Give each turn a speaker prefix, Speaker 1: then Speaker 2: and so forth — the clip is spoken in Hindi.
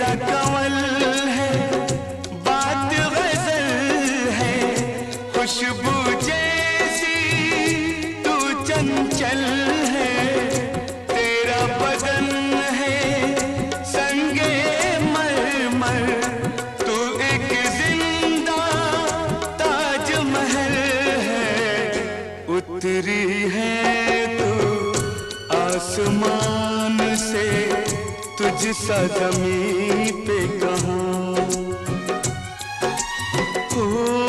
Speaker 1: तेरा कमल है, बात गजल है, खुशबू जैसी तू चंचल है। तेरा बदन है संगे मरमर, तू एक जिंदा ताजमहल है। उतरी है तू आसमान से, तुझसा ज़मीं पे कहाँ हो।